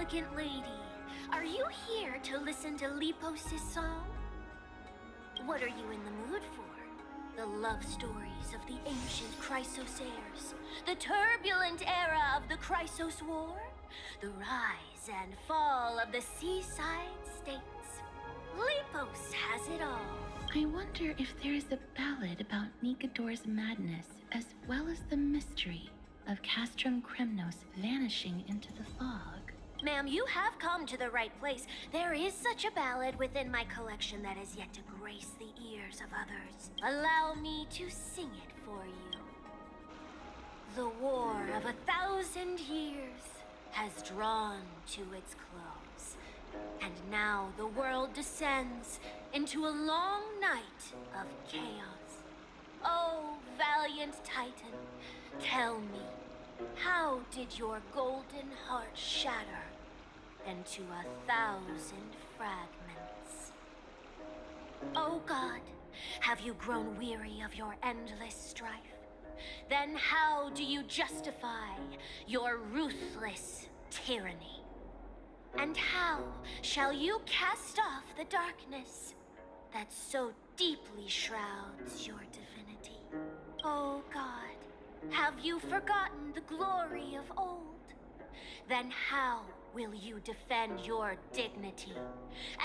elegant lady, are you here to listen to Lepos' song? What are you in the mood for? The love stories of the ancient Chrysosairs, the turbulent era of the Chrysos War, the rise and fall of the seaside states. Lepos has it all. I wonder if there is a ballad about Nikodor's madness, as well as the mystery of Castrum Kremnos vanishing into the fog. Ma'am, you have come to the right place. There is such a ballad within my collection that is yet to grace the ears of others. Allow me to sing it for you. The war of 1,000 years has drawn to its close, and now the world descends into a long night of chaos. Oh, valiant Titan, tell me, how did your golden heart shatter into 1,000 fragments? Oh God, have you grown weary of your endless strife? Then how do you justify your ruthless tyranny? And how shall you cast off the darkness that so deeply shrouds your divinity? Oh God, have you forgotten the glory of old? Then how will you defend your dignity?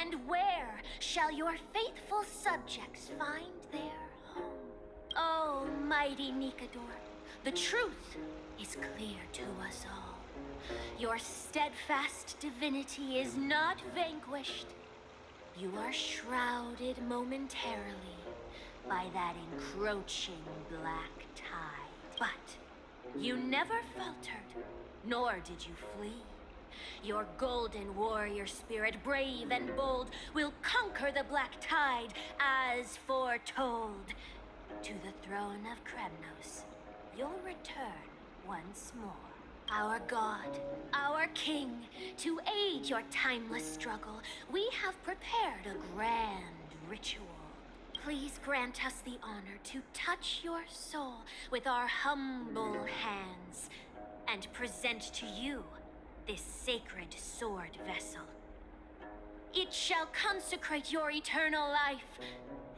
And where shall your faithful subjects find their home? Oh, mighty Nikodor, the truth is clear to us all. Your steadfast divinity is not vanquished. You are shrouded momentarily by that encroaching black tide. But you never faltered, nor did you flee. Your golden warrior spirit, brave and bold, will conquer the black tide as foretold. To the throne of Kremnos, you'll return once more. Our God, our King, to aid your timeless struggle, we have prepared a grand ritual. Please grant us the honor to touch your soul with our humble hands and present to you this sacred sword vessel. It shall consecrate your eternal life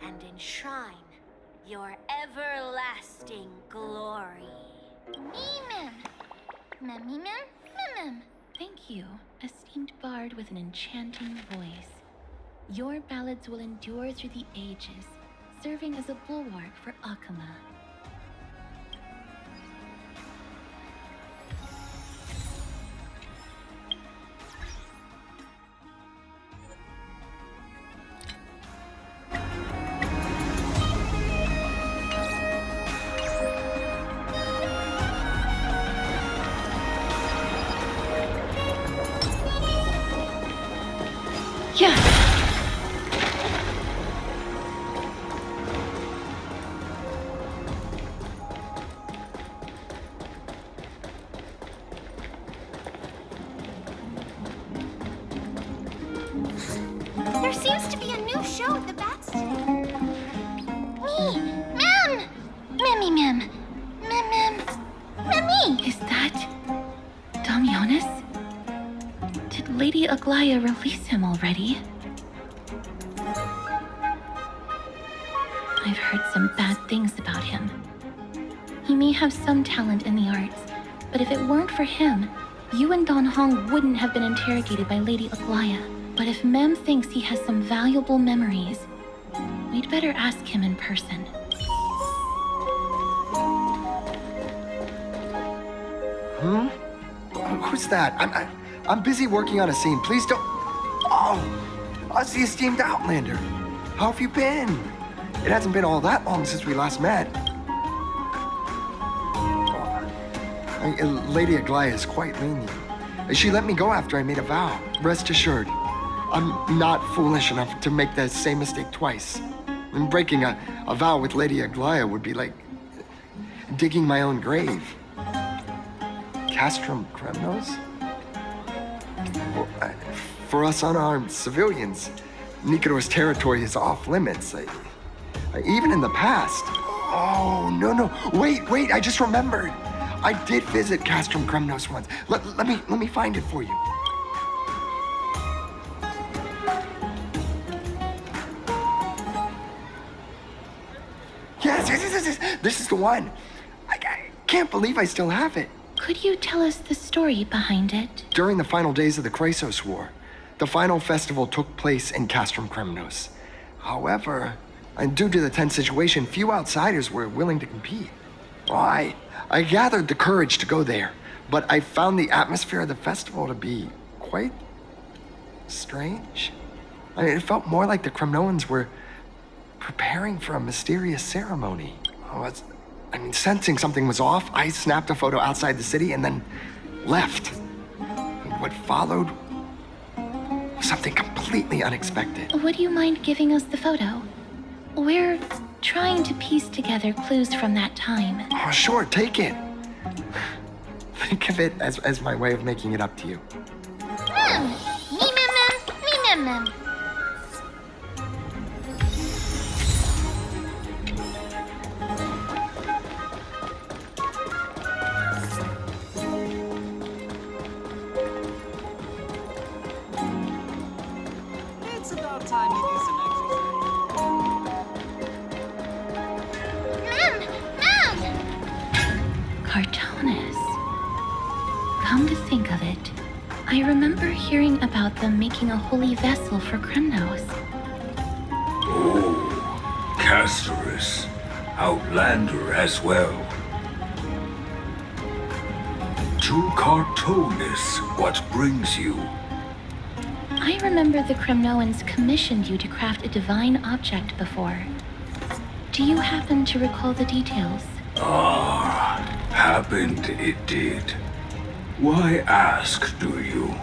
and enshrine your everlasting glory. Thank you, esteemed bard with an enchanting voice. Your ballads will endure through the ages, serving as a bulwark for Akama. There seems to be a new show at the Bats today. Ma'am! Mem. Memmy! Is that Damionis? Did Lady Aglaya release him already? I've heard some bad things about him. He may have some talent in the arts, but if it weren't for him, you and Don Hong wouldn't have been interrogated by Lady Aglaya. But if Mem thinks he has some valuable memories, we'd better ask him in person. Who's that? I'm busy working on a scene. Please don't. Oh, us, the esteemed Outlander. How have you been? It hasn't been all that long since we last met. Lady Aglaya is quite lenient. She let me go after I made a vow. Rest assured, I'm not foolish enough to make the same mistake twice. And breaking a vow with Lady Aglaya would be like digging my own grave. Castrum Kremnos? Well, for us unarmed civilians, Nikodor's territory is off limits. Even in the past. Oh, no. Wait, I just remembered. I did visit Castrum Kremnos once. Let me find it for you. Yes. This is the one. I can't believe I still have it. Could you tell us the story behind it? During the final days of the Chrysos War, the final festival took place in Castrum Kremnos. However, due to the tense situation, few outsiders were willing to compete. Well, I gathered the courage to go there, but I found the atmosphere of the festival to be quite strange. It felt more like the Kremnoans were preparing for a mysterious ceremony. Sensing something was off, I snapped a photo outside the city and then left. What followed was something completely unexpected. Would you mind giving us the photo? We're trying to piece together clues from that time. Oh, sure, take it. Think of it as my way of making it up to you. Mem. It's about time you do some exercise. Cartonis. Come to think of it, I remember hearing about them making a holy vessel for Kremnos. Oh, Castorus. Outlander as well. To Cartonis, what brings you? I remember the Kremnoans commissioned you to craft a divine object before. Do you happen to recall the details? Happened it did. Why ask, do you?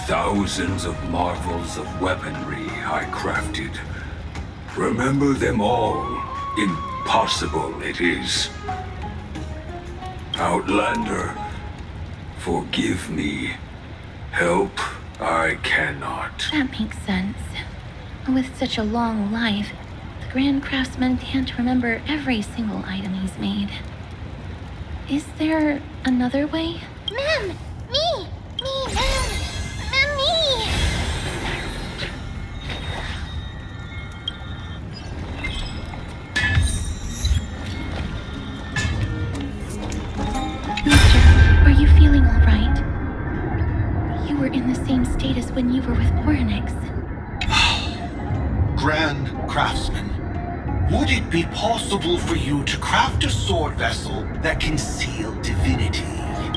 Thousands of marvels of weaponry I crafted. Remember them all. Impossible it is. Outlander, forgive me. Help I cannot. That makes sense. With such a long life, the Grand Craftsman can't remember every single item he's made. Is there another way? Mem! Me, Mem! Mem, me! Mister, are you feeling all right? You were in the same state as when you were with Orynyx. Grand Craftsman, would it be possible for you to craft a sword vessel that can seal divinity?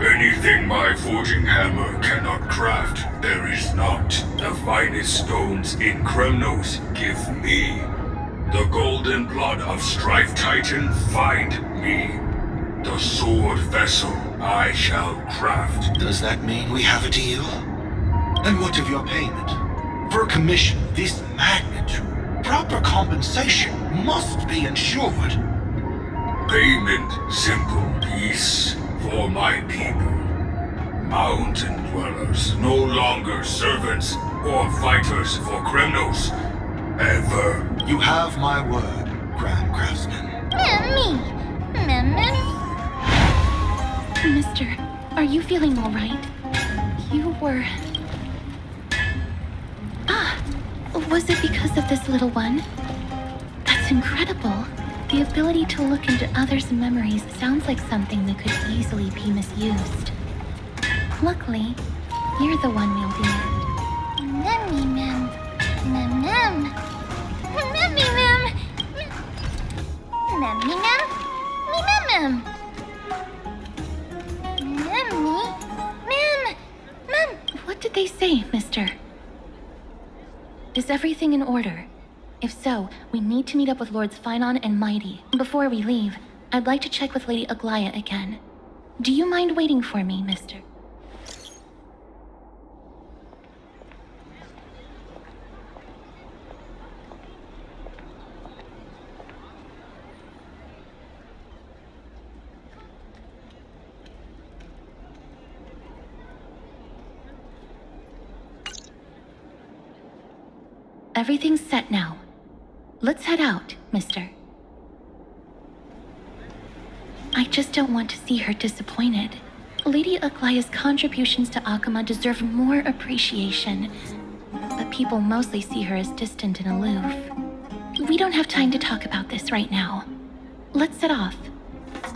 Anything my forging hammer cannot craft, there is not. The finest stones in Kremnos give me. The golden blood of Strife Titan find me. The sword vessel I shall craft. Does that mean we have a deal? And what of your payment? For a commission of this magnitude, proper compensation must be ensured. Payment simple, peace for my people. Mountain dwellers, no longer servants or fighters for Kremnos. Ever. You have my word, Grand Craftsman. Mem, me! Mem. Mister, are you feeling all right? You were... was it because of this little one? That's incredible. The ability to look into others' memories sounds like something that could easily be misused. Luckily, you're the one wielding it. Mem. Mem. Mem. What did they say, mister? Is everything in order? If so, we need to meet up with Lords Phynon and Mighty. Before we leave, I'd like to check with Lady Aglaya again. Do you mind waiting for me, mister? Everything's set now. Let's head out, mister. I just don't want to see her disappointed. Lady Aglaya's contributions to Akama deserve more appreciation. but people mostly see her as distant and aloof. We don't have time to talk about this right now. Let's set off.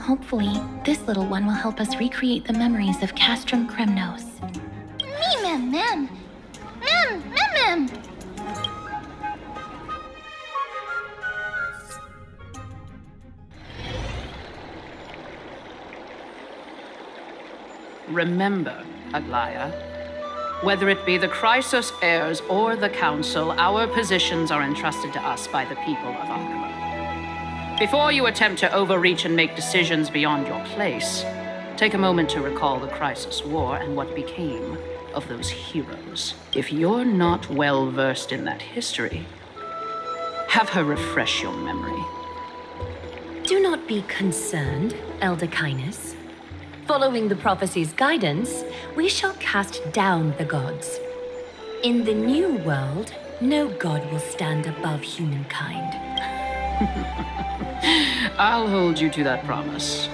Hopefully, this little one will help us recreate the memories of Castrum Kremnos. Me, mem, mem. Mem, mem, mem. Remember, Aglaya, whether it be the Chrysos heirs or the Council, our positions are entrusted to us by the people of Akaba. Before you attempt to overreach and make decisions beyond your place, take a moment to recall the Chrysos War and what became of those heroes. If you're not well versed in that history, have her refresh your memory. Do not be concerned, Elder Kynus. Following the prophecy's guidance, we shall cast down the gods. In the new world, no god will stand above humankind. I'll hold you to that promise.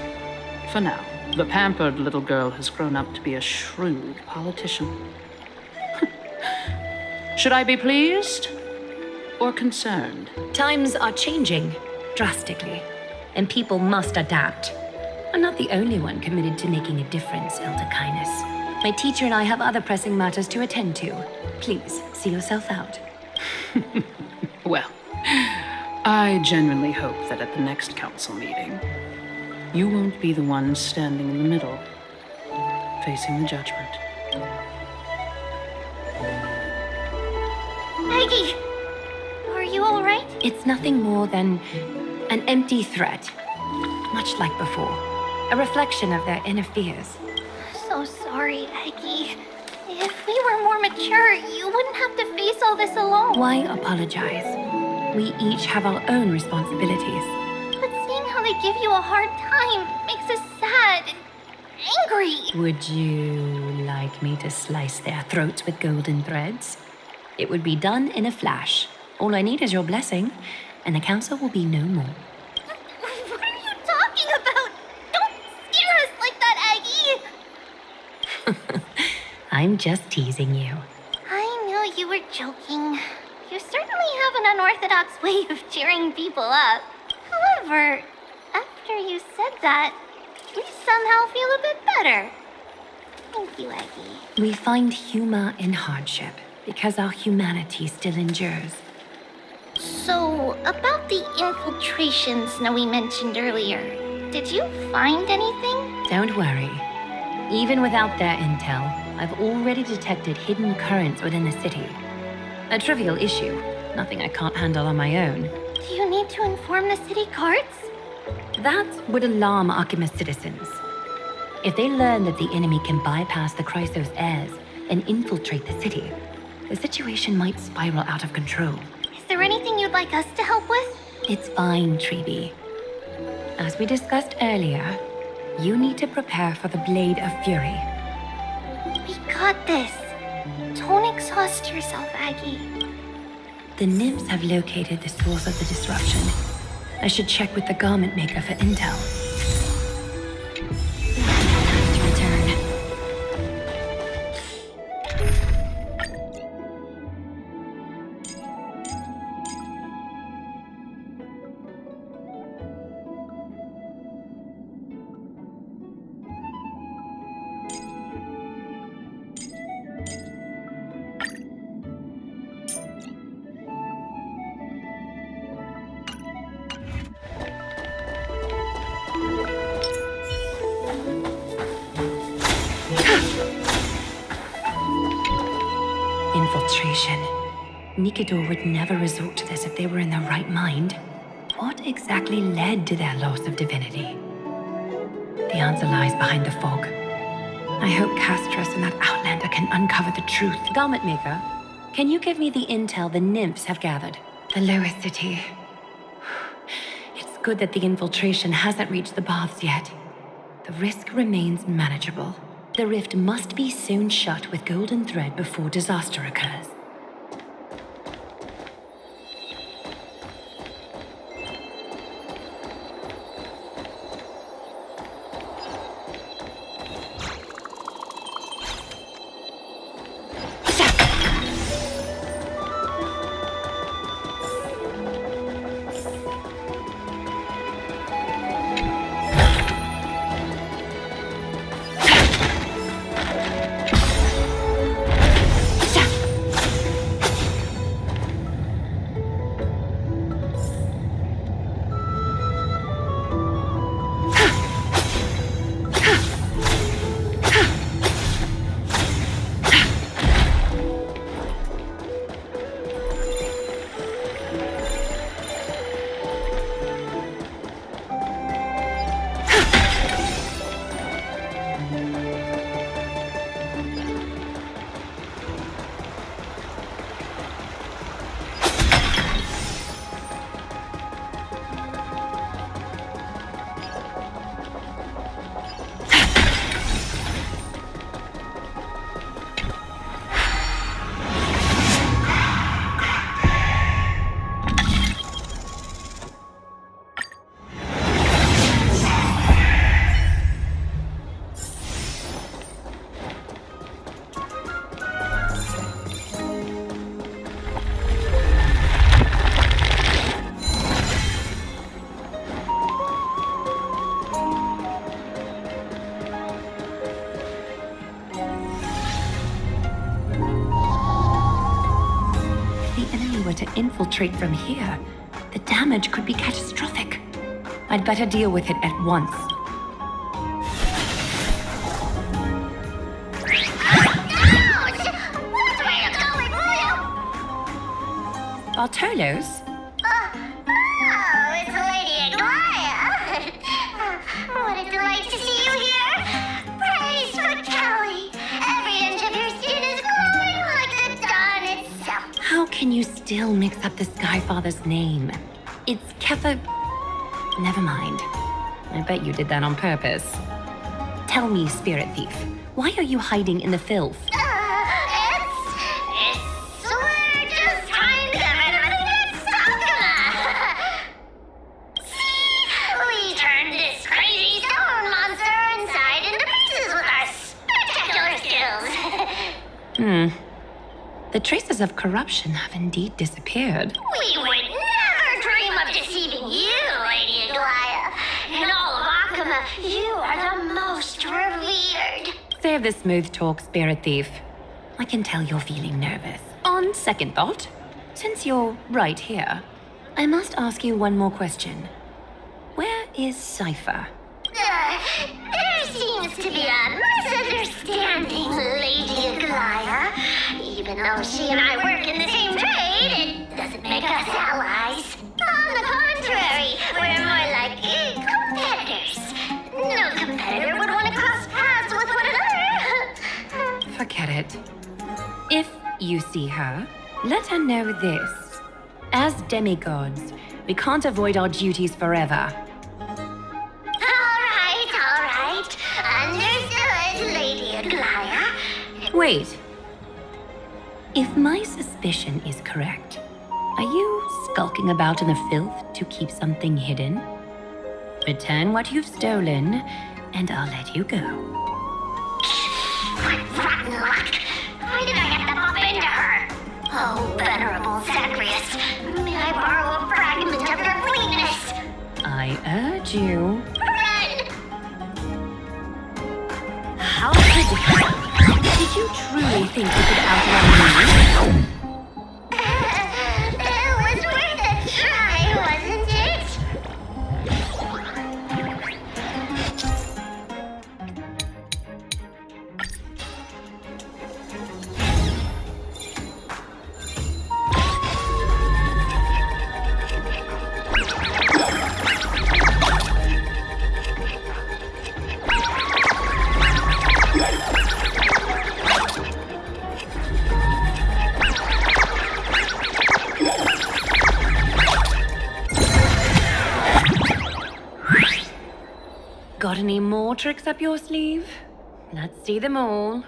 For now, the pampered little girl has grown up to be a shrewd politician. Should I be pleased or concerned? Times are changing drastically, and people must adapt. I'm not the only one committed to making a difference, Elder Kynus. My teacher and I have other pressing matters to attend to. Please, see yourself out. Well, I genuinely hope that at the next council meeting, you won't be the one standing in the middle, facing the judgment. Maggie, are you all right? It's nothing more than an empty threat, much like before. A reflection of their inner fears. So sorry, Aggie. If we were more mature, you wouldn't have to face all this alone. Why apologize? We each have our own responsibilities. But seeing how they give you a hard time makes us sad and angry. Would you like me to slice their throats with golden threads? It would be done in a flash. All I need is your blessing, and the council will be no more. What are you talking about? Don't scare us like that, Aggie! I'm just teasing you. I knew you were joking. You certainly have an unorthodox way of cheering people up. However, after you said that, we somehow feel a bit better. Thank you, Aggie. We find humor in hardship because our humanity still endures. So, about the infiltration Snowy mentioned earlier, did you find anything? Don't worry. Even without their intel, I've already detected hidden currents within the city. A trivial issue, nothing I can't handle on my own. Do you need to inform the city guards? That would alarm Archimus citizens. If they learn that the enemy can bypass the Chrysos heirs and infiltrate the city, the situation might spiral out of control. Is there anything you'd like us to help with? It's fine, Treeby. As we discussed earlier, you need to prepare for the Blade of Fury. We got this. Don't exhaust yourself, Aggie. The nymphs have located the source of the disruption. I should check with the garment maker for intel. Time to return. Infiltration. Nikador would never resort to this if they were in their right mind. What exactly led to their loss of divinity? The answer lies behind the fog. I hope Castros and that outlander can uncover the truth. Garment maker, can you give me the intel the nymphs have gathered? The lower city. It's good that the infiltration hasn't reached the baths yet. The risk remains manageable. The rift must be sewn shut with golden thread before disaster occurs. were to infiltrate from here, the damage could be catastrophic. I'd better deal with it at once. Ouch! Which way you going, Blue? Bartolos? Oh, it's Lady Aglaya. What a delight to see you here. Praise for Kelly. Every inch of your skin is glowing like the dawn itself. How can you still mix up the Skyfather's name? It's Kefa... Never mind. I bet you did that on purpose. Tell me, Spirit Thief, why are you hiding in the filth? We're just trying to get rid of this Sakuma. See, we turned this crazy stone monster inside into pieces with our spectacular skills. The traces of corruption have indeed disappeared. We would never dream of deceiving you, Lady Aglaya. In all of Akuma, you are the most revered. Save the smooth talk, Spirit Thief. I can tell you're feeling nervous. On second thought, since you're right here, I must ask you one more question. Where is Cypher? There seems to be a misunderstanding, Lady Aglaya. Even though she and I work in the same trade, it doesn't make us allies. On the contrary, we're more like competitors. No competitor would want to cross paths with one another. Forget it. If you see her, let her know this. As demigods, we can't avoid our duties forever. All right. Understood, Lady Aglaya. Wait. If my suspicion is correct, are you skulking about in the filth to keep something hidden? Return what you've stolen, and I'll let you go. Rotten luck. Why did I have to bump into her? Oh, venerable Zagreus, may I borrow a fragment of your fleetness? I urge you. Run! How could Did you truly think you could outrun me? It was worth a try, wasn't it? Got any more tricks up your sleeve? Let's see them all.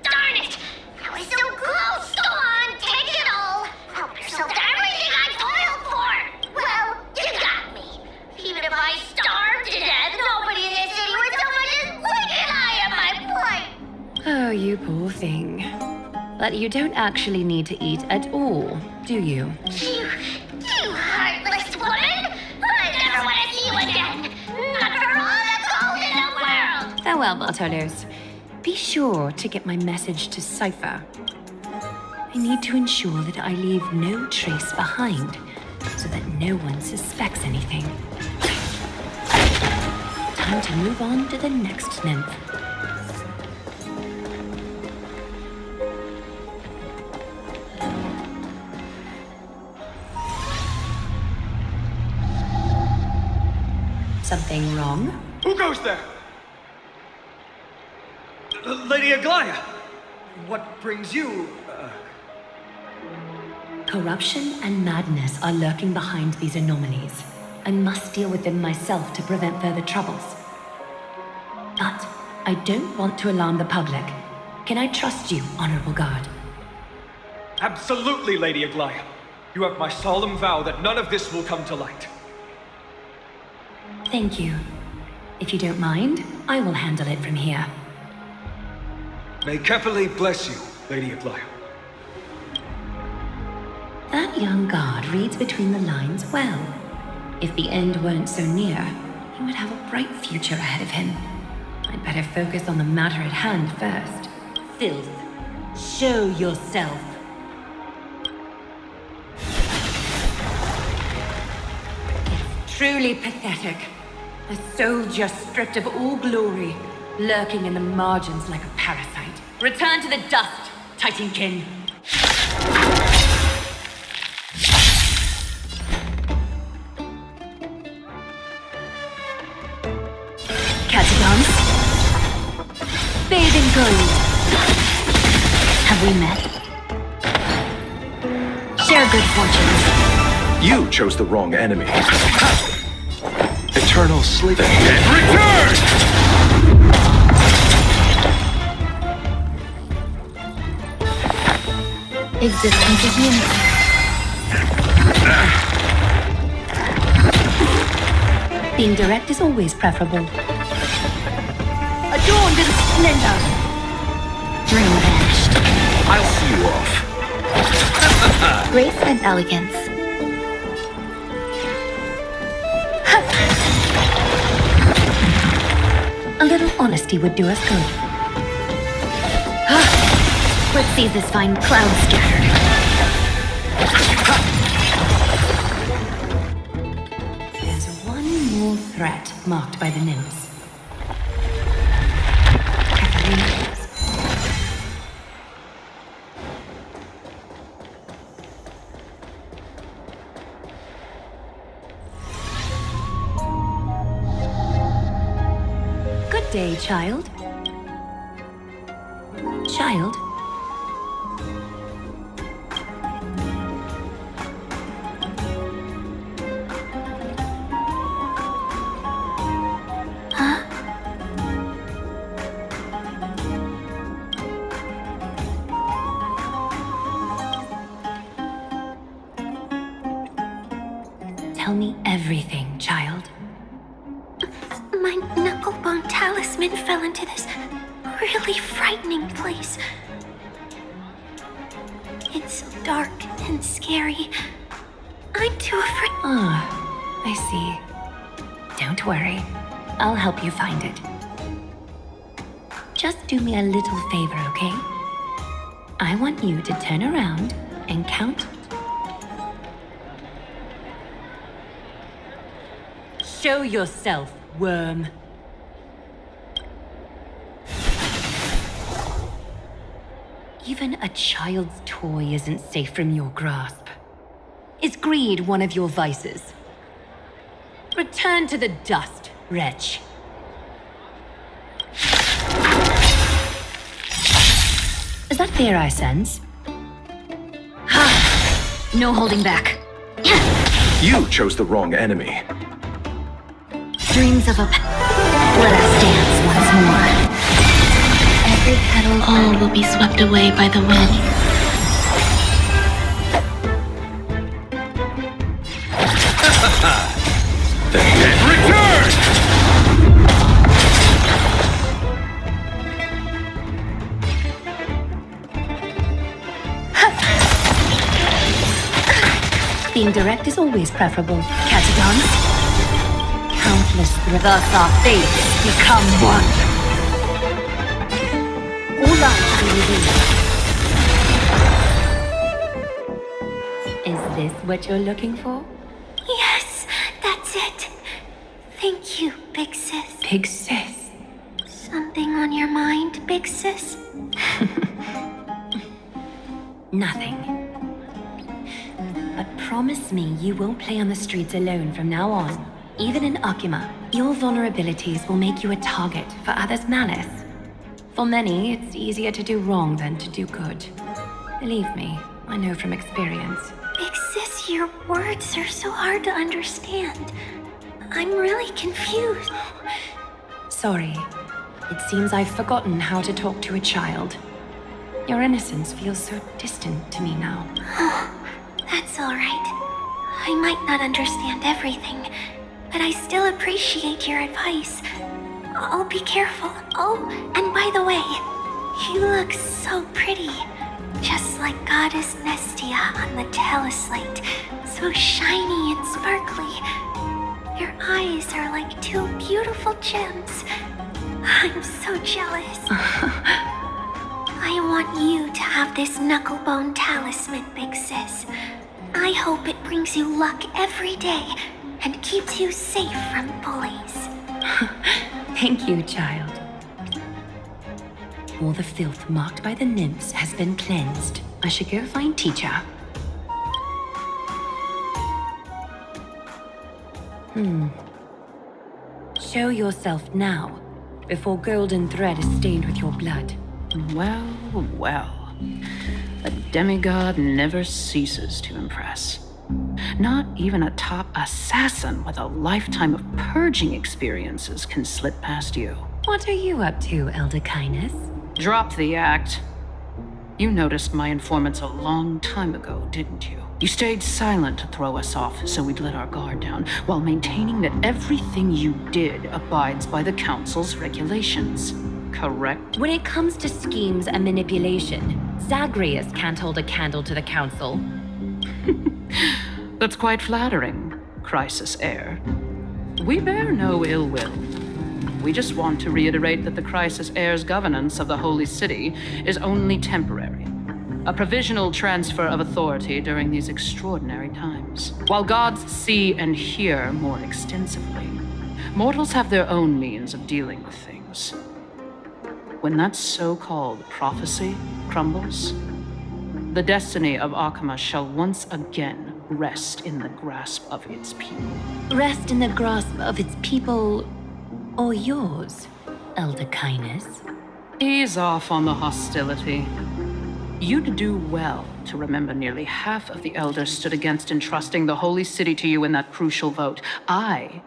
Darn it! I was so close! Go on, take it all! Help yourself to everything I toiled for! Well, you got me. Even if I starved to death, nobody in this city would so much as blink an eye at my plight! Oh, you poor thing. But you don't actually need to eat at all, do you? You heartless woman! I never want to see you again! Not for all the gold in the world! Farewell, Bartolos. Be sure to get my message to Cypher. I need to ensure that I leave no trace behind, so that no one suspects anything. Time to move on to the next nymph. Something wrong? Who goes there? Lady Aglaya! What brings you? Corruption and madness are lurking behind these anomalies. I must deal with them myself to prevent further troubles. But I don't want to alarm the public. Can I trust you, Honorable Guard? Absolutely, Lady Aglaya. You have my solemn vow that none of this will come to light. Thank you. If you don't mind, I will handle it from here. May Kepali bless you, Lady Aglaya. That young guard reads between the lines well. If the end weren't so near, he would have a bright future ahead of him. I'd better focus on the matter at hand first. Filth, show yourself. Truly pathetic. A soldier stripped of all glory, lurking in the margins like a parasite. Return to the dust, Titankin. Catagons. Bathe in gold. Have we met? Share good fortunes. You chose the wrong enemy. Eternal sleep. The dead return! Existence is unity. Being direct is always preferable. Adorned in splendor. Dream vanished. I'll see you off. Grace and elegance. A little honesty would do us good. Let's see this fine cloud scattered. There's one more threat marked by the nymphs. Good day, child. Child? Tell me everything, child. My knucklebone talisman fell into this really frightening place. It's so dark and scary. I'm too afraid. I see. Don't worry. I'll help you find it. Just do me a little favor, okay? I want you to turn around and count. Show yourself, worm. Even a child's toy isn't safe from your grasp. Is greed one of your vices? Return to the dust, wretch. Is that fear I sense? Ha! No holding back. You chose the wrong enemy. Dreams of a Let us dance once more. Every petal, all will be swept away by the wind. The dead return! Being direct is always preferable. Catagons? Countless thus our fates become one. All life will be. Is this what you're looking for? Yes, that's it. Thank you, Big Sis. Big sis. Something on your mind, Big Sis? Nothing. But promise me you won't play on the streets alone from now on. Even in Akima, your vulnerabilities will make you a target for others' malice. For many, it's easier to do wrong than to do good. Believe me, I know from experience. Big Sis, your words are so hard to understand. I'm really confused. Sorry. It seems I've forgotten how to talk to a child. Your innocence feels so distant to me now. That's all right. I might not understand everything, but I still appreciate your advice. I'll be careful. Oh, and by the way, you look so pretty. Just like Goddess Nestia on the teleslate. So shiny and sparkly. Your eyes are like two beautiful gems. I'm so jealous. I want you to have this knucklebone talisman, Big Sis. I hope it brings you luck every day, and keeps you safe from bullies. Thank you, child. All the filth marked by the nymphs has been cleansed. I should go find teacher. Show yourself now, before golden thread is stained with your blood. Well, well. A demigod never ceases to impress. Not even a top assassin with a lifetime of purging experiences can slip past you. What are you up to, Elder Kindness? Drop the act. You noticed my informants a long time ago, didn't you? You stayed silent to throw us off, so we'd let our guard down, while maintaining that everything you did abides by the Council's regulations. Correct? When it comes to schemes and manipulation, Zagreus can't hold a candle to the Council. That's quite flattering, Crisis Heir. We bear no ill will. We just want to reiterate that the Crisis Heir's governance of the Holy City is only temporary. A provisional transfer of authority during these extraordinary times. While gods see and hear more extensively, mortals have their own means of dealing with things. When that so-called prophecy crumbles, the destiny of Akama shall once again rest in the grasp of its people. Rest in the grasp of its people, or yours, Elder Kindness? Ease off on the hostility. You'd do well to remember nearly half of the elders stood against entrusting the Holy City to you in that crucial vote. I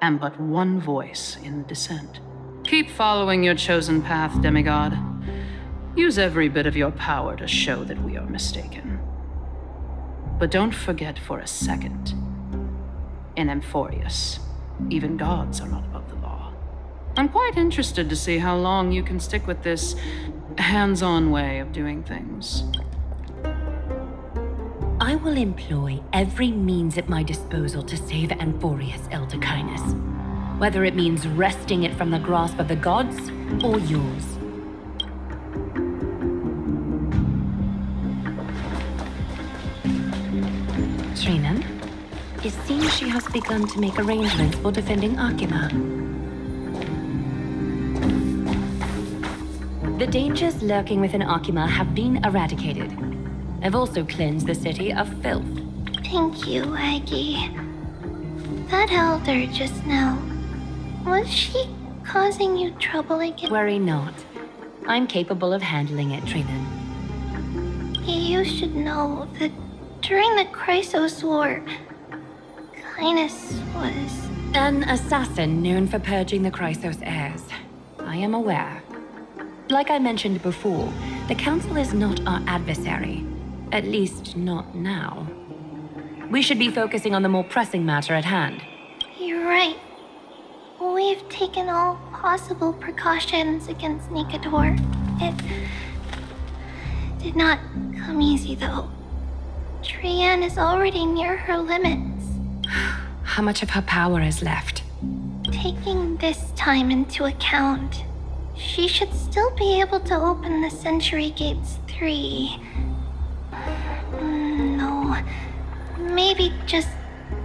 am but one voice in the dissent. Keep following your chosen path, demigod. Use every bit of your power to show that we are mistaken. But don't forget for a second, in Amphorius, even gods are not above the law. I'm quite interested to see how long you can stick with this hands-on way of doing things. I will employ every means at my disposal to save Amphorius, Elder Kindness. Whether it means wresting it from the grasp of the gods, or yours. Trinan, it seems she has begun to make arrangements for defending Akima. The dangers lurking within Akima have been eradicated. I've also cleansed the city of filth. Thank you, Aggie. That elder just now, was she causing you trouble again? Worry not. I'm capable of handling it, Trinan. You should know that during the Chrysos War, Kindness was... An assassin known for purging the Chrysos heirs. I am aware. Like I mentioned before, the Council is not our adversary. At least, not now. We should be focusing on the more pressing matter at hand. You're right. We've taken all possible precautions against Nikador. It did not come easy, though. Trian is already near her limits. How much of her power is left? Taking this time into account, she should still be able to open the Century Gates 3. No, maybe just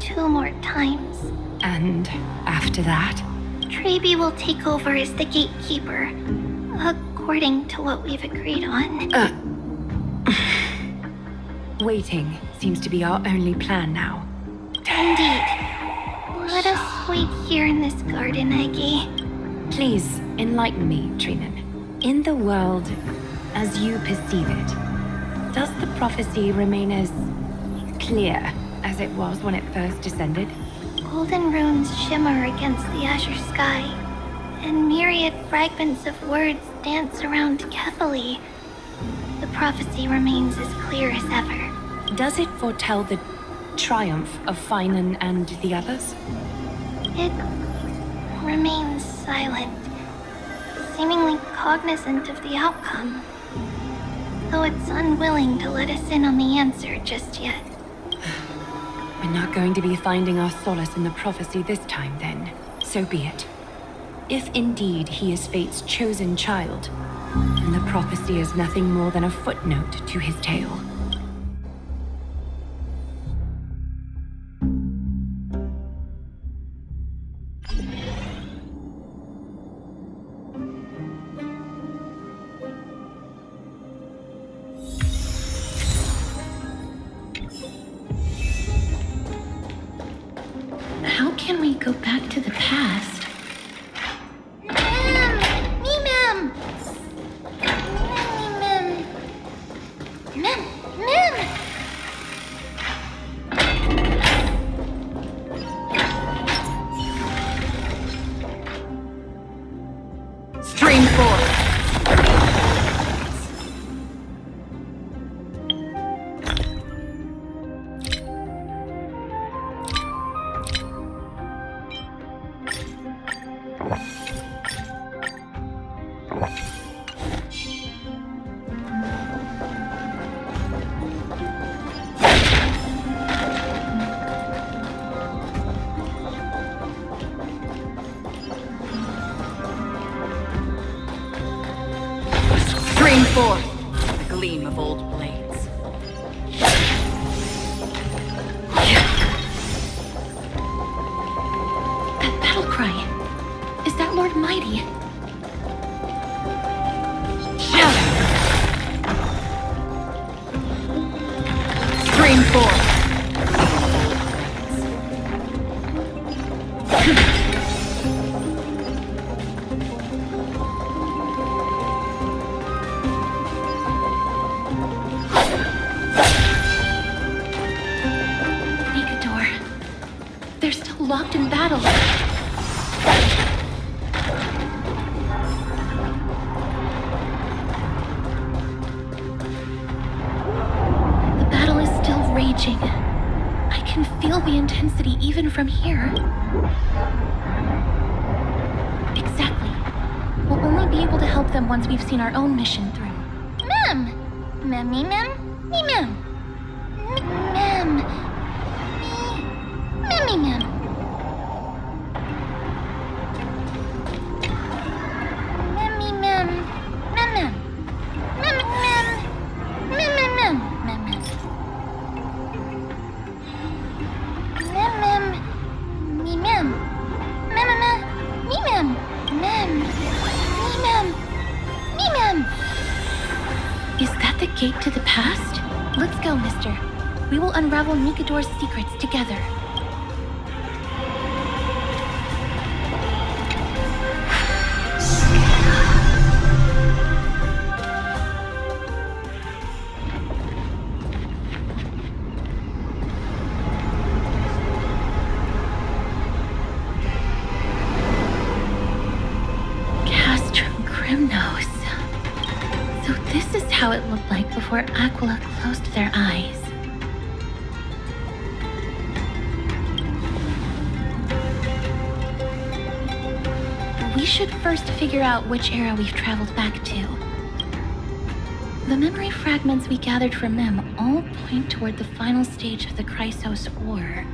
2 more times. And after that? Trebi will take over as the gatekeeper, according to what we've agreed on. Waiting seems to be our only plan now. Indeed. Let us wait here in this garden, Aggie. Please enlighten me, Trinan. In the world, as you perceive it, does the prophecy remain as clear as it was when it first descended? Golden runes shimmer against the azure sky, and myriad fragments of words dance around Kethali. The prophecy remains as clear as ever. Does it foretell the triumph of Finan and the others? It remains silent, seemingly cognizant of the outcome, though it's unwilling to let us in on the answer just yet. We're not going to be finding our solace in the prophecy this time, then. So be it. If indeed he is fate's chosen child, then the prophecy is nothing more than a footnote to his tale. we go back to the past. Ma'am! Me, ma'am! Ma'am! Ma'am! Ma'am! Stream 4. Stream 4. The gleam of old blades. That battle cry. Is that Lord Mighty? Stream 4. Nikador. They're still locked in battle. The battle is still raging. I can feel the intensity even from here. Exactly. We'll only be able to help them once we've seen our own mission through. Ma'am! Ma'am, me, ma'am? Me, ma'am. Ma'am. Me, ma'am. Mammy, ma'am. Ma'am, ma'am. Ma'am, ma'am. Ma'am, ma'am, ma'am. Ma'am, ma'am. Ma'am, ma'am. Me, ma'am. Ma'am, ma'am. Me, ma'am. Ma'am. Me, ma'am. Me, ma'am. Is that the gate to the past? Let's go, mister. We will unravel Nikador's secrets together. Castrum Grimnos. So this is how it looked like before Aquila closed their eyes. We should first figure out which era we've traveled back to. The memory fragments we gathered from them all point toward the final stage of the Chrysos War.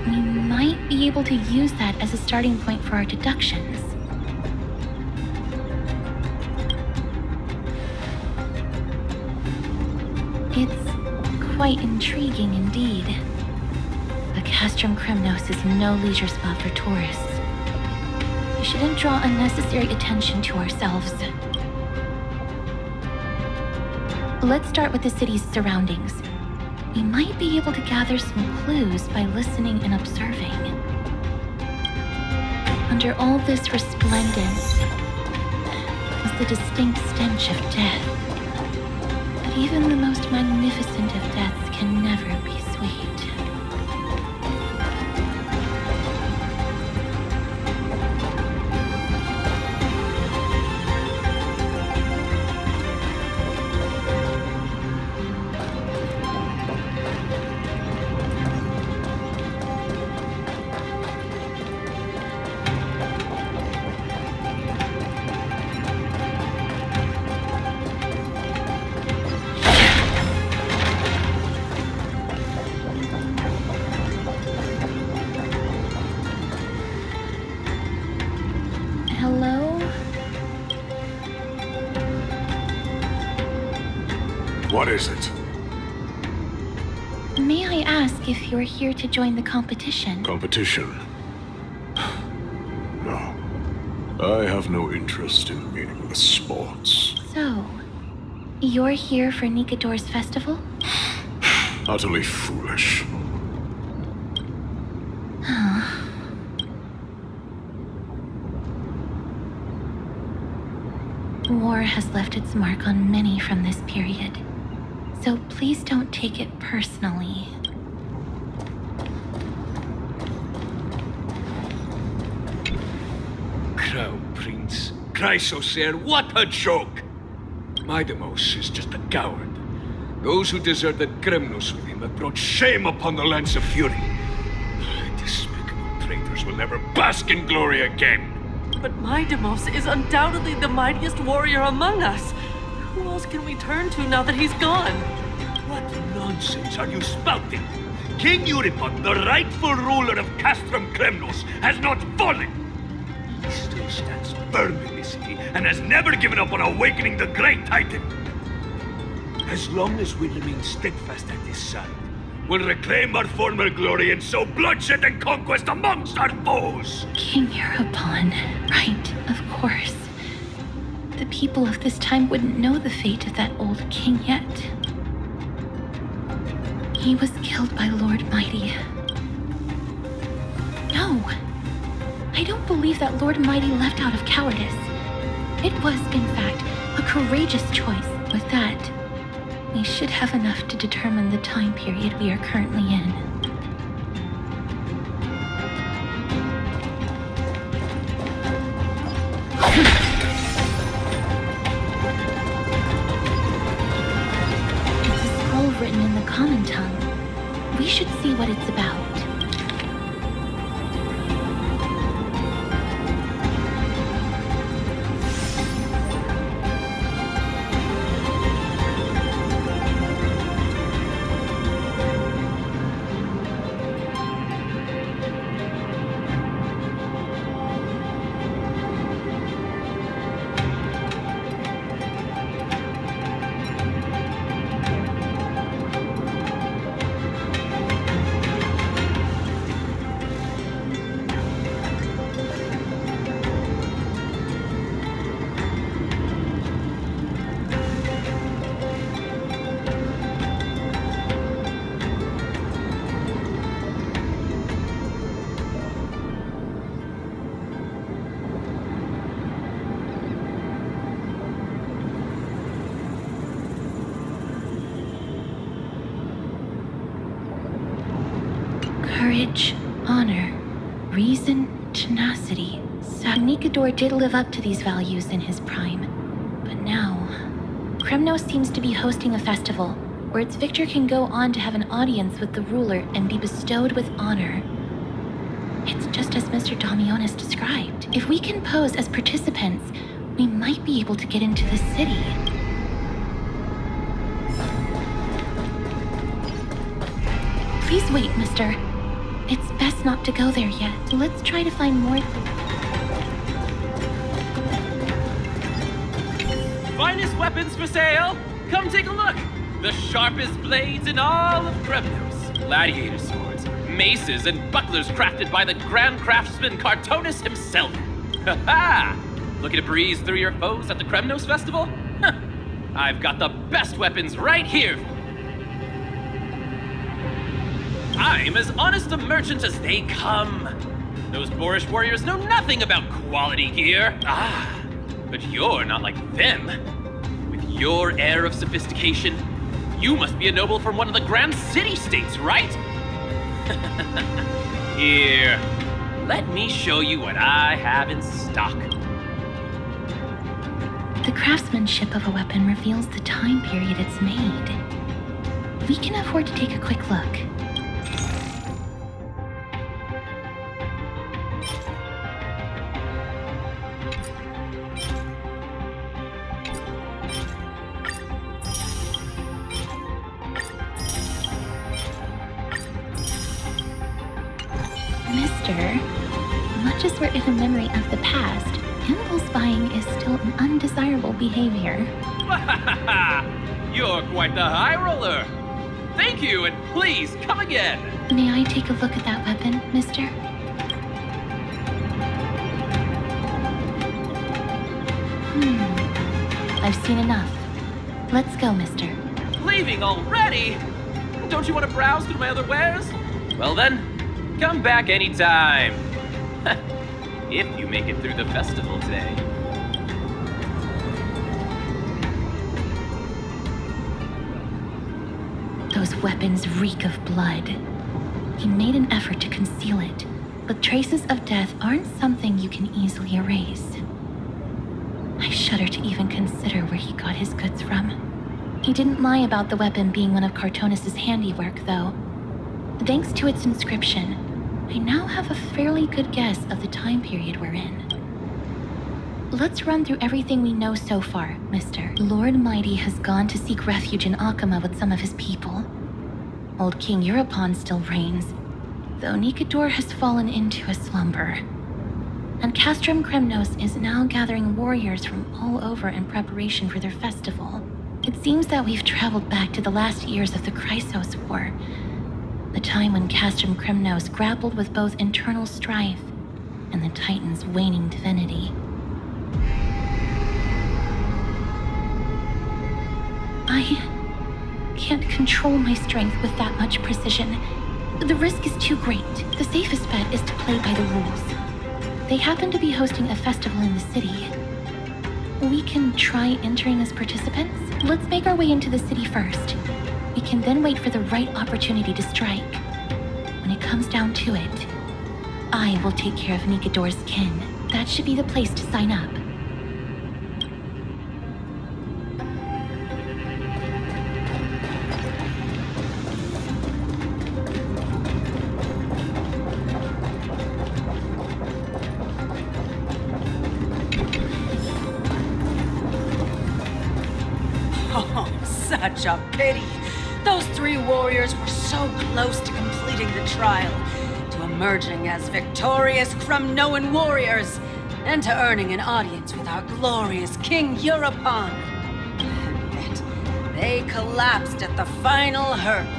We might be able to use that as a starting point for our deductions. It's quite intriguing indeed. But Castrum Crimnos is no leisure spot for tourists. We shouldn't draw unnecessary attention to ourselves. Let's start with the city's surroundings. We might be able to gather some clues by listening and observing. Under all this resplendence is the distinct stench of death. But even the most magnificent of deaths can never be sweet. Hello? What is it? May I ask if you're here to join the competition? Competition? No. I have no interest in meaningless sports. So, you're here for Nikador's festival? Utterly foolish. Oh. war has left its mark on many from this period. So please don't take it personally. Crown Prince, Chrysocer, what a joke! Midemos is just a coward. Those who deserted Kremnos with him have brought shame upon the lands of Fury. Despicable traitors will never bask in glory again. But Midemos is undoubtedly the mightiest warrior among us. Who else can we turn to now that he's gone? What nonsense are you spouting? King Euripon, the rightful ruler of Castrum Kremnos, has not fallen. He still stands firm in this city and has never given up on awakening the great Titan. As long as we remain steadfast at his side, we'll reclaim our former glory and sow bloodshed and conquest amongst our foes. King Euripon, right, of course. The people of this time wouldn't know the fate of that old king yet. He was killed by Lord Mighty. No, I don't believe that Lord Mighty left out of cowardice. It was, in fact, a courageous choice. With that, we should have enough to determine the time period we are currently in. It's a scroll written in the common tongue. We should see what it's about. Courage, honor, reason, tenacity. Nikador did live up to these values in his prime. But now, Kremnos seems to be hosting a festival where its victor can go on to have an audience with the ruler and be bestowed with honor. It's just as Mr. Damionis described. If we can pose as participants, we might be able to get into the city. Please wait, mister. It's best not to go there yet. Let's try to find more... Finest weapons for sale! Come take a look! The sharpest blades in all of Kremnos. Gladiator swords, maces, and bucklers crafted by the grand craftsman Cartonis himself. Ha ha! Looking to breeze through your foes at the Kremnos festival? Huh. I've got the best weapons right here. I'm as honest a merchant as they come. Those boorish warriors know nothing about quality gear. Ah, but you're not like them. With your air of sophistication, you must be a noble from one of the grand city-states, right? Here, let me show you what I have in stock. The craftsmanship of a weapon reveals the time period it's made. We can afford to take a quick look. Mister, much as we're in a memory of the past, impulse buying is still an undesirable behavior. You're quite the high roller. Thank you, and please come again. May I take a look at that weapon, mister? I've seen enough. Let's go, mister. Leaving already? Don't you want to browse through my other wares? Well then, come back anytime. If you make it through the festival today. Those weapons reek of blood. He made an effort to conceal it, but traces of death aren't something you can easily erase. I shudder to even consider where he got his goods from. He didn't lie about the weapon being one of Cartonis' handiwork, though. Thanks to its inscription, I now have a fairly good guess of the time period we're in. Let's run through everything we know so far, Mister. Lord Mighty has gone to seek refuge in Akama with some of his people. Old King Europon still reigns, though Nikador has fallen into a slumber. And Castrum Kremnos is now gathering warriors from all over in preparation for their festival. It seems that we've traveled back to the last years of the Chrysos War, the time when Castrum Kremnos grappled with both internal strife and the Titan's waning divinity. I can't control my strength with that much precision. The risk is too great. The safest bet is to play by the rules. They happen to be hosting a festival in the city. We can try entering as participants. Let's make our way into the city first. We can then wait for the right opportunity to strike. When it comes down to it, I will take care of Nikador's kin. That should be the place to sign up. Such a pity. Those three warriors were so close to completing the trial, to emerging as victorious Kremnoan warriors, and to earning an audience with our glorious King Europon. Yet, they collapsed at the final hurdle.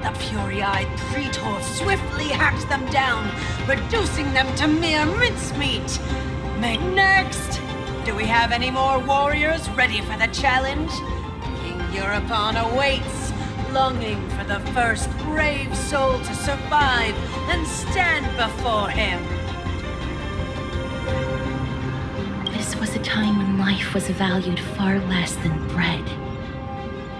The fury-eyed Praetor swiftly hacked them down, reducing them to mere mincemeat. Next, do we have any more warriors ready for the challenge? Europon awaits, longing for the first brave soul to survive and stand before him. This was a time when life was valued far less than bread.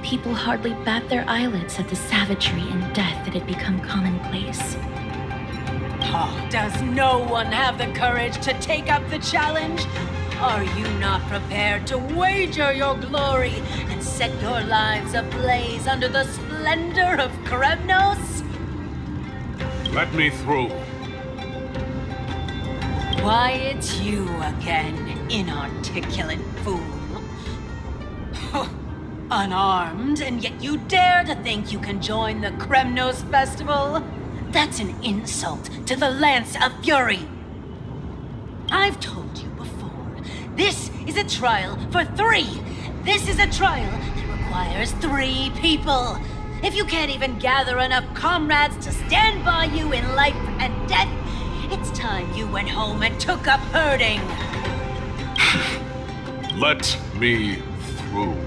People hardly bat their eyelids at the savagery and death that had become commonplace. Oh, does no one have the courage to take up the challenge? Are you not prepared to wager your glory and set your lives ablaze under the splendor of Kremnos? Let me through. Why, it's you again, inarticulate fool. Unarmed, and yet you dare to think you can join the Kremnos festival? That's an insult to the Lance of Fury. I've told you before, this is a trial for 3. This is a trial that requires 3 people. If you can't even gather enough comrades to stand by you in life and death, it's time you went home and took up herding. Let me through.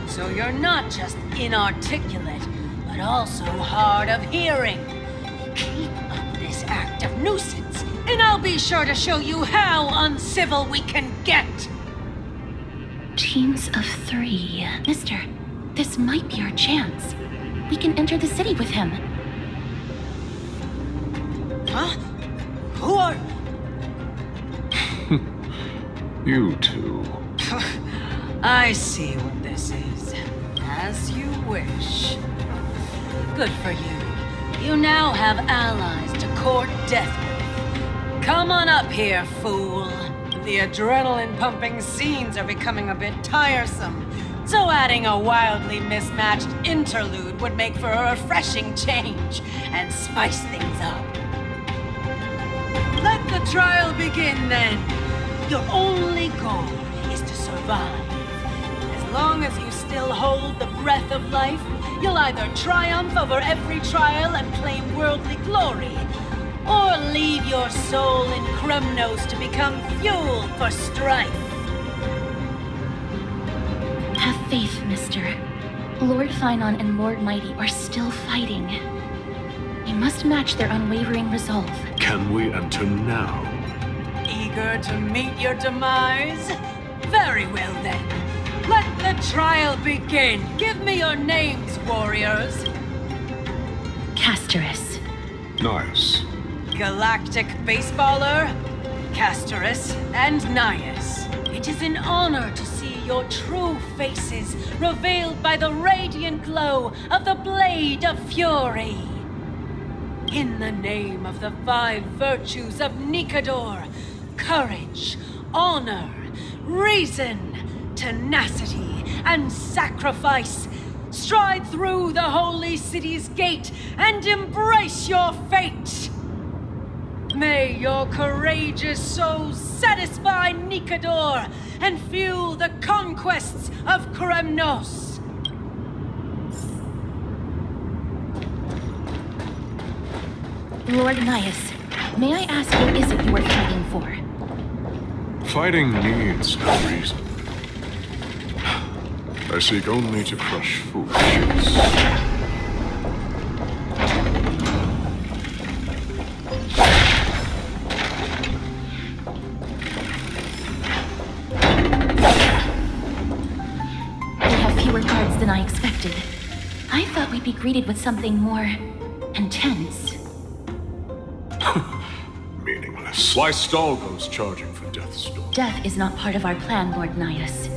So you're not just inarticulate, but also hard of hearing. Keep up this act of nuisance, and I'll be sure to show you how uncivil we can get. Teams of 3. Mister, this might be our chance. We can enter the city with him. Huh? Who are... You two. I see what this is. As you wish. Good for you. You now have allies to court death with. Come on up here, fool. The adrenaline-pumping scenes are becoming a bit tiresome, so adding a wildly mismatched interlude would make for a refreshing change and spice things up. Let the trial begin, then. Your only goal is to survive. As long as you still hold the breath of life, you'll either triumph over every trial and claim worldly glory, or leave your soul in Kremnos to become fuel for strife. Have faith, mister. Lord Thainon and Lord Mighty are still fighting. You must match their unwavering resolve. Can we enter now? Eager to meet your demise? Very well then. Let the trial begin. Give me your names, warriors. Castorus. Nice. Galactic Baseballer, Castorus, and Nias. It is an honor to see your true faces revealed by the radiant glow of the Blade of Fury. In the name of the 5 virtues of Nikador, courage, honor, reason, tenacity, and sacrifice, stride through the holy city's gate and embrace your fate! May your courageous souls satisfy Nikador and fuel the conquests of Kremnos! Lord Nias, may I ask what is it you are fighting for? Fighting needs no reason. I seek only to crush foolishness. Than I expected. I thought we'd be greeted with something more intense. Meaningless. Why stall those charging for Death's Door? Death is not part of our plan, Lord Nias.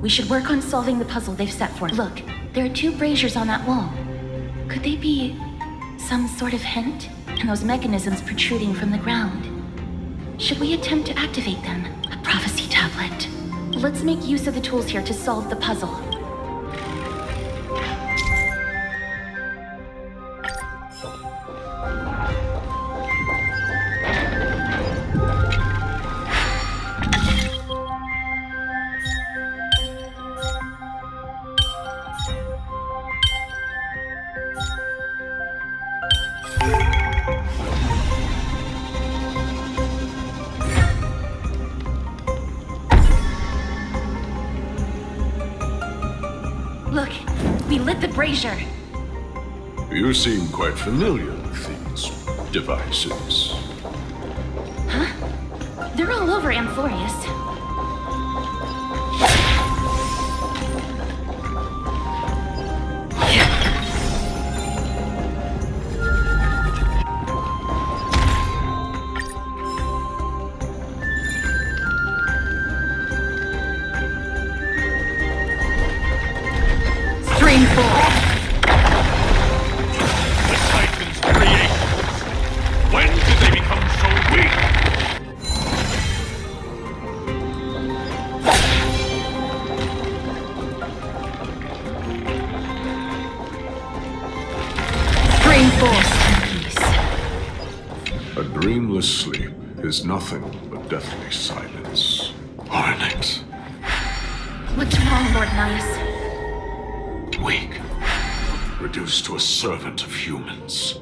We should work on solving the puzzle they've set for us. Look, there are 2 braziers on that wall. Could they be some sort of hint? And those mechanisms protruding from the ground. Should we attempt to activate them? A prophecy tablet. Let's make use of the tools here to solve the puzzle. Look, we lit the brazier. You seem quite familiar with these devices. Huh? They're all over Amphorius. A dreamless sleep is nothing but deathly silence. Hornet. What's wrong, Lord Nias? Weak. Reduced to a servant of humans.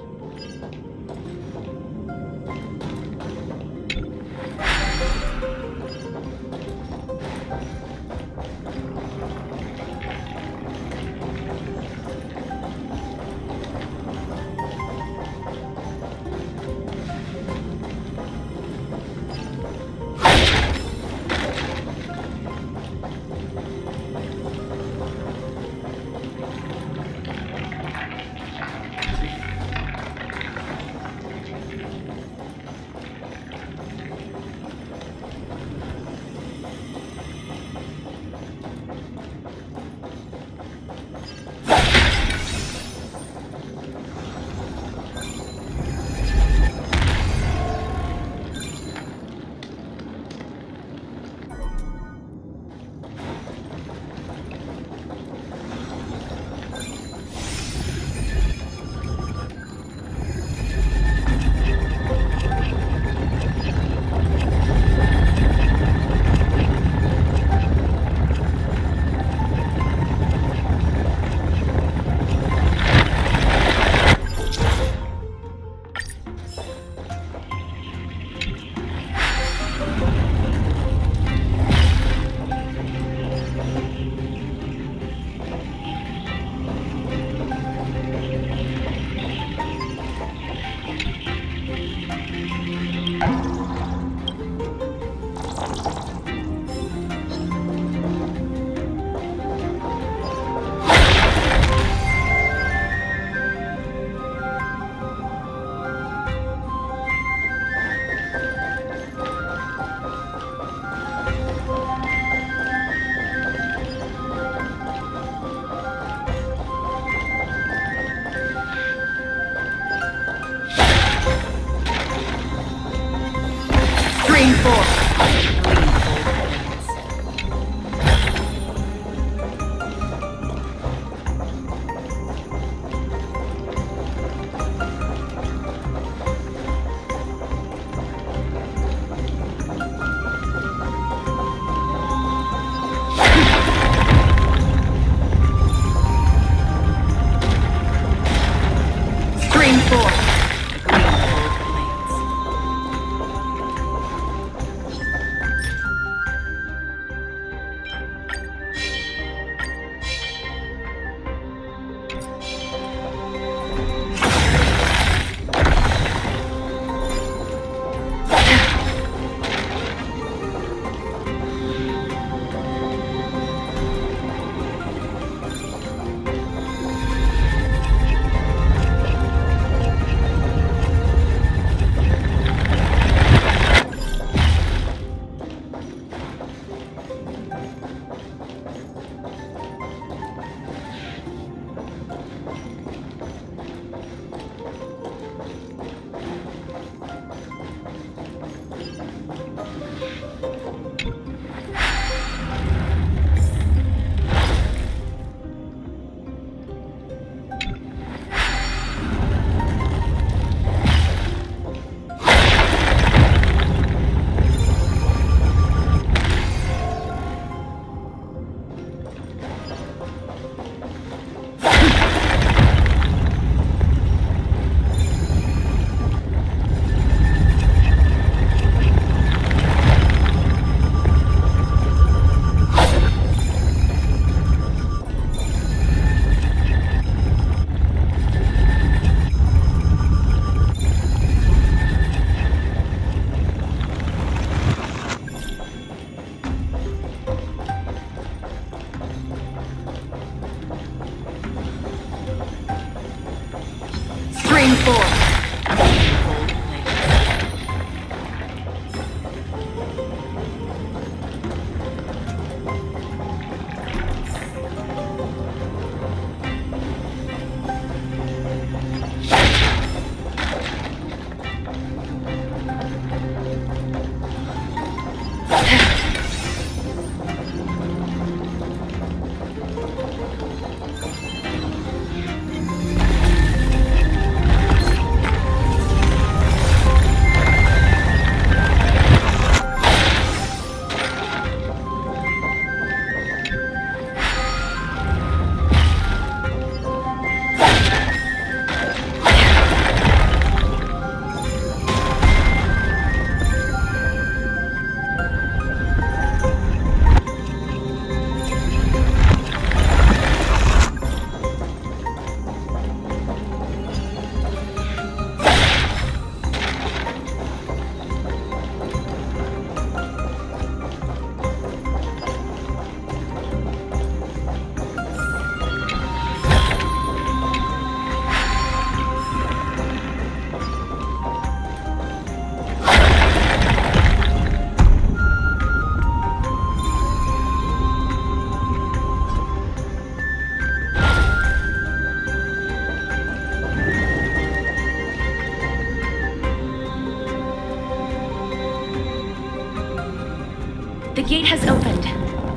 The gate has opened,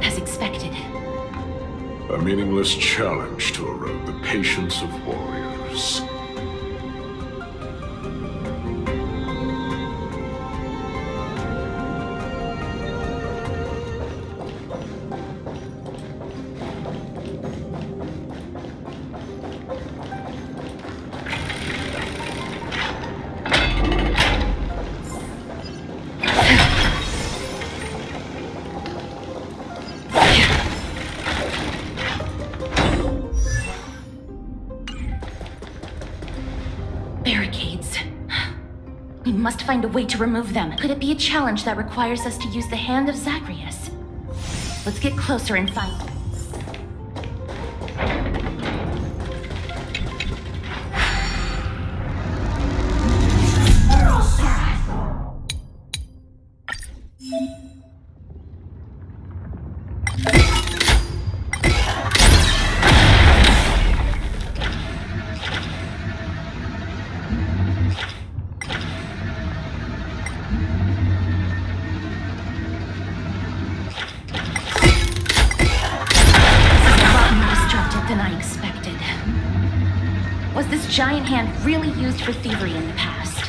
as expected. A meaningless challenge to erode the patience of warriors. Barricades. We must find a way to remove them. Could it be a challenge that requires us to use the hand of Zagreus? Let's get closer and find them. Than I expected. Was this giant hand really used for thievery in the past?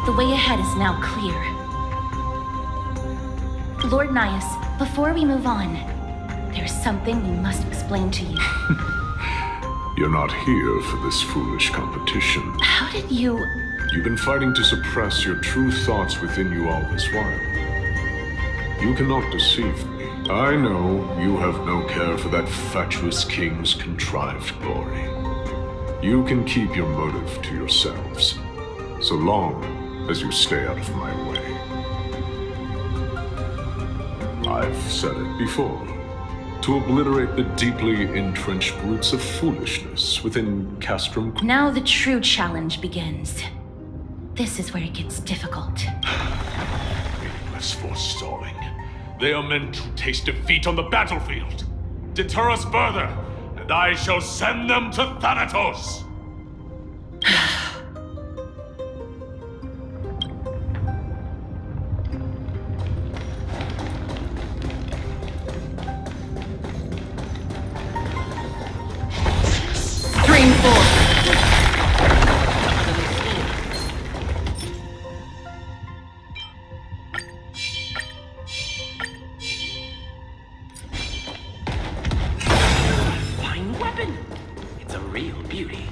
The way ahead is now clear. Lord Nias, before we move on, there's something we must explain to you. You're not here for this foolish competition. How did you... You've been fighting to suppress your true thoughts within you all this while. You cannot deceive me. I know you have no care for that fatuous king's contrived glory. You can keep your motive to yourselves, so long as you stay out of my way. I've said it before. To obliterate the deeply entrenched roots of foolishness within Castrum. Now the true challenge begins. This is where it gets difficult. Meaningless forestalling. They are meant to taste defeat on the battlefield. Deter us further, and I shall send them to Thanatos! Fine weapon. It's a real beauty.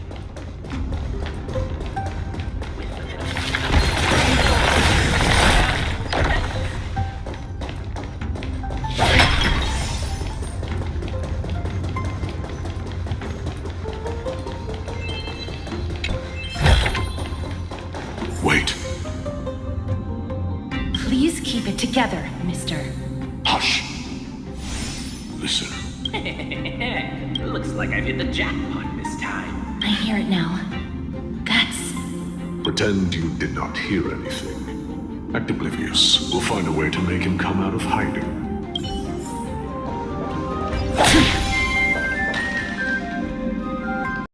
Wait. Please keep it together, mister. Hush. Listen. Looks like I've hit the jackpot this time. I hear it now. That's... Pretend you did not hear anything. Act oblivious. We'll find a way to make him come out of hiding.